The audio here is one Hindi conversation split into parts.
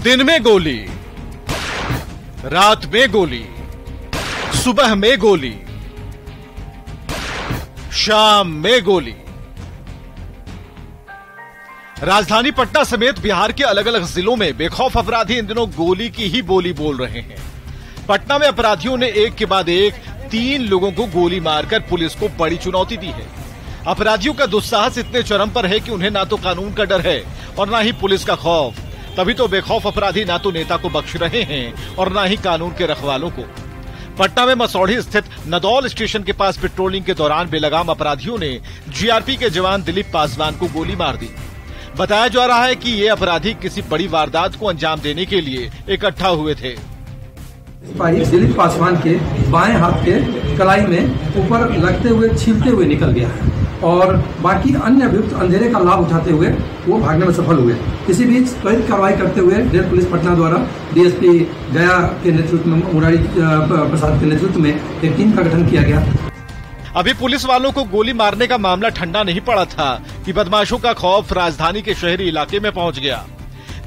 दिन में गोली, रात में गोली, सुबह में गोली, शाम में गोली। राजधानी पटना समेत बिहार के अलग अलग जिलों में बेखौफ अपराधी इन दिनों गोली की ही बोली बोल रहे हैं। पटना में अपराधियों ने एक के बाद एक 3 लोगों को गोली मारकर पुलिस को बड़ी चुनौती दी है। अपराधियों का दुस्साहस इतने चरम पर है कि उन्हें ना तो कानून का डर है और ना ही पुलिस का खौफ। तभी तो बेखौफ अपराधी ना तो नेता को बख्श रहे हैं और ना ही कानून के रखवालों को। पटना में मसौढ़ी स्थित नदौल स्टेशन के पास पेट्रोलिंग के दौरान बेलगाम अपराधियों ने जीआरपी के जवान दिलीप पासवान को गोली मार दी। बताया जा रहा है कि ये अपराधी किसी बड़ी वारदात को अंजाम देने के लिए इकट्ठा हुए थे। दिलीप पासवान के बाएं हाथ के कलाई में ऊपर लगते हुए छीलते हुए निकल गया है और बाकी अन्य अभियुक्त अंधेरे का लाभ उठाते हुए वो भागने में सफल हुए। इसी बीच त्वरित कार्रवाई करते हुए रेल पुलिस पटना द्वारा डीएसपी गया के नेतृत्व में, मुरारी प्रसाद के नेतृत्व में एक टीम का गठन किया गया। अभी पुलिस वालों को गोली मारने का मामला ठंडा नहीं पड़ा था कि बदमाशों का खौफ राजधानी के शहरी इलाके में पहुंच गया।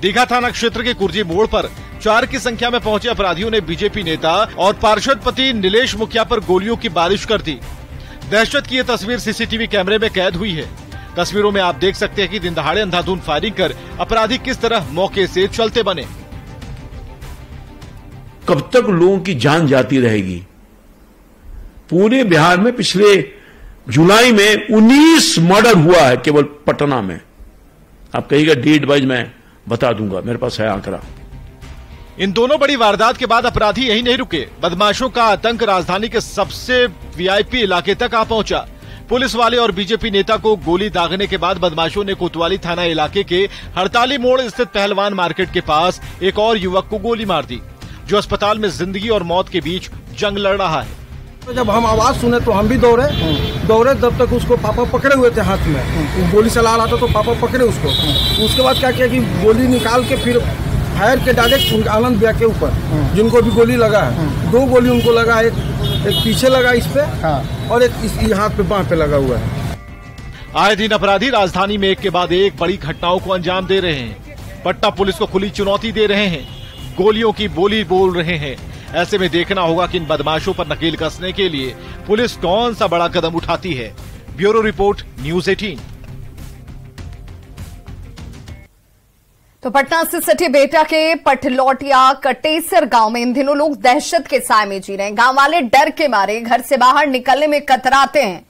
दीघा थाना क्षेत्र के कुर्जी मोड़ पर 4 की संख्या में पहुंचे अपराधियों ने बीजेपी नेता और पार्षद पति नीलेश मुखिया पर गोलियों की बारिश कर दी। दहशत की ये तस्वीर सीसीटीवी कैमरे में कैद हुई है। तस्वीरों में आप देख सकते हैं कि दिन दहाड़े अंधाधुंध फायरिंग कर अपराधी किस तरह मौके से चलते बने। कब तक लोगों की जान जाती रहेगी? पूरे बिहार में पिछले जुलाई में 19 मर्डर हुआ है केवल पटना में। आप कहिएगा डेट वाइज मैं बता दूंगा, मेरे पास है आंकड़ा। इन दोनों बड़ी वारदात के बाद अपराधी यही नहीं रुके। बदमाशों का आतंक राजधानी के सबसे वीआईपी इलाके तक आ पहुंचा। पुलिस वाले और बीजेपी नेता को गोली दागने के बाद बदमाशों ने कोतवाली थाना इलाके के हड़ताली मोड़ स्थित पहलवान मार्केट के पास एक और युवक को गोली मार दी, जो अस्पताल में जिंदगी और मौत के बीच जंग लड़ रहा है। जब हम आवाज सुने तो हम भी दौड़े तब तक उसको पापा पकड़े हुए थे हाथ में। गोली चला रहा था तो पापा पकड़े उसको। उसके बाद क्या किया कि गोली निकाल के फिर फायर के डायरेक्ट आनंद भैया के ऊपर, जिनको भी गोली लगा है, 2 गोली उनको लगा। एक पीछे लगा इस पे और एक इस हाथ पे बांह पे लगा हुआ है। आए दिन अपराधी राजधानी में एक के बाद एक बड़ी घटनाओं को अंजाम दे रहे हैं। पटना पुलिस को खुली चुनौती दे रहे हैं, गोलियों की बोली बोल रहे हैं। ऐसे में देखना होगा कि इन बदमाशों पर नकेल कसने के लिए पुलिस कौन सा बड़ा कदम उठाती है। Bureau report, news 18। तो पटना से सटे बेटा के पटलौटिया कटेसर गांव में इन दिनों लोग दहशत के साए में जी रहे हैं। गांव वाले डर के मारे घर से बाहर निकलने में कतराते हैं।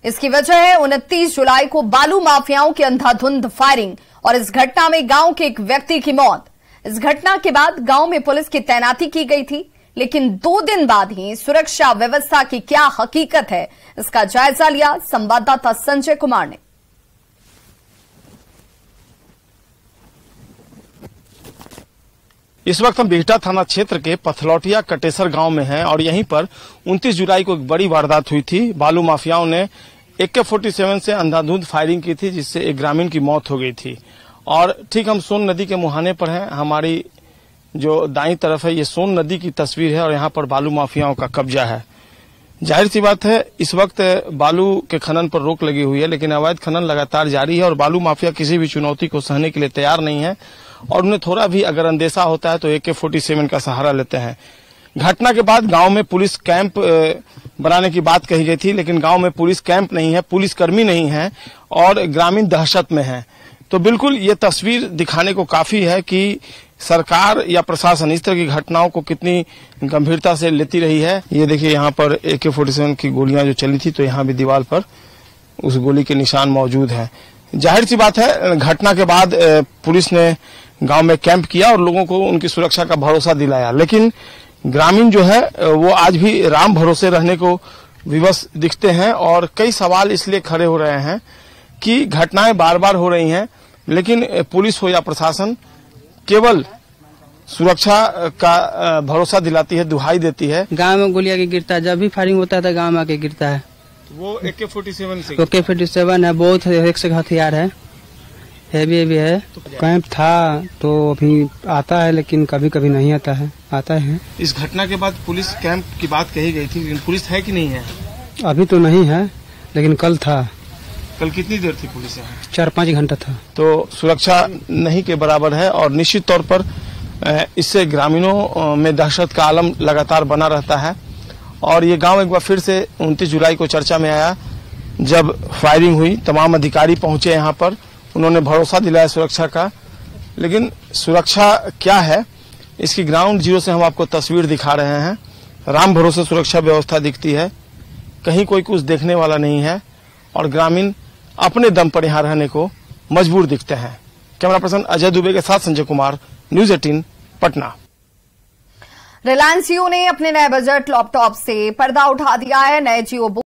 इसकी वजह है 29 जुलाई को बालू माफियाओं की अंधाधुंध फायरिंग और इस घटना में गांव के एक व्यक्ति की मौत। इस घटना के बाद गांव में पुलिस की तैनाती की गई थी, लेकिन 2 दिन बाद ही सुरक्षा व्यवस्था की क्या हकीकत है, इसका जायजा लिया संवाददाता संजय कुमार ने। इस वक्त हम बिहटा थाना क्षेत्र के पथलौटिया कटेसर गांव में हैं और यहीं पर 29 जुलाई को एक बड़ी वारदात हुई थी। बालू माफियाओं ने AK-47 से अंधाधुंध फायरिंग की थी, जिससे एक ग्रामीण की मौत हो गई थी। और ठीक हम सोन नदी के मुहाने पर हैं। हमारी जो दाईं तरफ है ये सोन नदी की तस्वीर है और यहाँ पर बालू माफियाओं का कब्जा है। जाहिर सी बात है इस वक्त बालू के खनन पर रोक लगी हुई है, लेकिन अवैध खनन लगातार जारी है और बालू माफिया किसी भी चुनौती को सहने के लिए तैयार नहीं है और उन्हें थोड़ा भी अगर अंदेशा होता है तो AK-47 का सहारा लेते हैं। घटना के बाद गांव में पुलिस कैंप बनाने की बात कही गई थी, लेकिन गांव में पुलिस कैंप नहीं है, पुलिसकर्मी नहीं है और ग्रामीण दहशत में है। तो बिल्कुल ये तस्वीर दिखाने को काफी है कि सरकार या प्रशासन इस तरह की घटनाओं को कितनी गंभीरता से लेती रही है। ये देखिए यहाँ पर AK-47 की गोलियां जो चली थी तो यहाँ भी दीवार पर उस गोली के निशान मौजूद हैं। जाहिर सी बात है घटना के बाद पुलिस ने गांव में कैंप किया और लोगों को उनकी सुरक्षा का भरोसा दिलाया, लेकिन ग्रामीण जो है वो आज भी राम भरोसे रहने को विवश दिखते हैं और कई सवाल इसलिए खड़े हो रहे हैं कि घटनाएं बार बार हो रही हैं, लेकिन पुलिस हो या प्रशासन केवल सुरक्षा का भरोसा दिलाती है, दुहाई देती है। गांव में गोलियां के गिरता है, जब भी फायरिंग होता है तो गांव में आके गिरता है। वो AK-47 से AK-47 है, बहुत एक से हथियार है, हैवी भी है। कैंप था तो अभी आता है, लेकिन कभी कभी नहीं आता है। इस घटना के बाद पुलिस कैंप की बात कही गई थी, लेकिन पुलिस है कि नहीं है? अभी तो नहीं है, लेकिन कल था। कल कितनी देर थी पुलिस यहाँ? 4-5 घंटा था। तो सुरक्षा नहीं के बराबर है और निश्चित तौर पर इससे ग्रामीणों में दहशत का आलम लगातार बना रहता है। और ये गांव एक बार फिर से 29 जुलाई को चर्चा में आया जब फायरिंग हुई। तमाम अधिकारी पहुंचे यहां पर, उन्होंने भरोसा दिलाया सुरक्षा का, लेकिन सुरक्षा क्या है इसकी ग्राउंड जीरो से हम आपको तस्वीर दिखा रहे हैं। राम भरोसे सुरक्षा व्यवस्था दिखती है, कहीं कोई कुछ देखने वाला नहीं है और ग्रामीण अपने दम पर यहां रहने को मजबूर दिखते हैं। कैमरा पर्सन अजय दुबे के साथ संजय कुमार, न्यूज 18 पटना। रिलायंस जियो ने अपने नए बजट लैपटॉप से पर्दा उठा दिया है। नए जियो